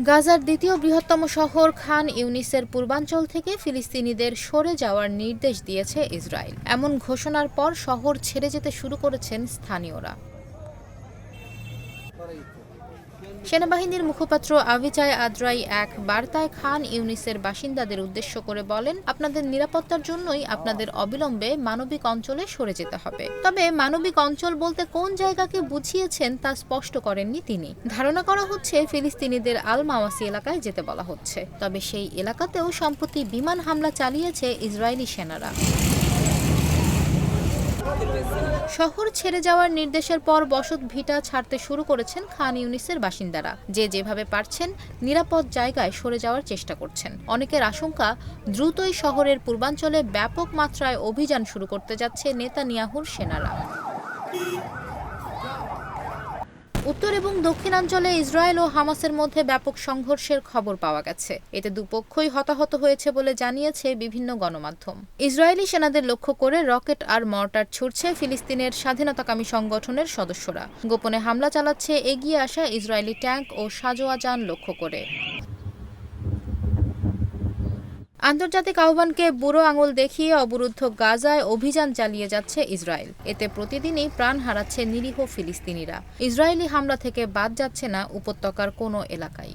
গাজার দ্বিতীয় বৃহত্তম শহর খান ইউনিসের পূর্বাঞ্চল থেকে ফিলিস্তিনিদের সরে যাওয়ার নির্দেশ দিয়েছে ইসরায়েল। এমন ঘোষণার পর শহর ছেড়ে যেতে শুরু করেছেন স্থানীয়রা। সেনাবাহিনীর মুখপাত্র আভিচাই আদ্রাই এক বার্তায় খান ইউনিসের বাসিন্দাদের উদ্দেশ্য করে বলেন, আপনাদের নিরাপত্তার জন্যই আপনাদের অবিলম্বে মানবিক অঞ্চলে সরে যেতে হবে। তবে মানবিক অঞ্চল বলতে কোন জায়গাকে বুঝিয়েছেন তা স্পষ্ট করেননি তিনি। ধারণা করা হচ্ছে ফিলিস্তিনিদের আল মাওয়াসি এলাকায় যেতে বলা হচ্ছে। তবে সেই এলাকাতেও সম্প্রতি বিমান হামলা চালিয়েছে ইসরায়েলি সেনারা। শহর ছেড়ে যাওয়ার নির্দেশের পর বসত ভিটা ছাড়তে শুরু করেছেন খান ইউনিসের বাসিন্দারা। যে যেভাবে পারছেন নিরাপদ জায়গায় সরে যাওয়ার চেষ্টা করছেন। অনেকের আশঙ্কা, দ্রুতই শহরের পূর্বাঞ্চলে ব্যাপক মাত্রায় অভিযান শুরু করতে যাচ্ছে নেতানিয়াহুর সেনারা। উত্তর এবং দক্ষিণাঞ্চলে ইসরায়েল ও হামাসের মধ্যে ব্যাপক সংঘর্ষের খবর পাওয়া গেছে। এতে দুপক্ষই হতাহত হয়েছে বলে জানিয়েছে বিভিন্ন গণমাধ্যম। ইসরায়েলি সেনাদের লক্ষ্য করে রকেট আর মর্টার ছুড়ছে ফিলিস্তিনের স্বাধীনতাকামী সংগঠনের সদস্যরা। গোপনে হামলা চালাচ্ছে এগিয়ে আসা ইসরায়েলি ট্যাঙ্ক ও সাঁজোয়া যান লক্ষ্য করে। আন্তর্জাতিক আহ্বানকে বুড়ো আঙুল দেখিয়ে অবরুদ্ধ গাজায় অভিযান চালিয়ে যাচ্ছে ইসরায়েল। এতে প্রতিদিনই প্রাণ হারাচ্ছে নিরীহ ফিলিস্তিনিরা। ইসরায়েলি হামলা থেকে বাদ যাচ্ছে না উপত্যকার কোনো এলাকায়।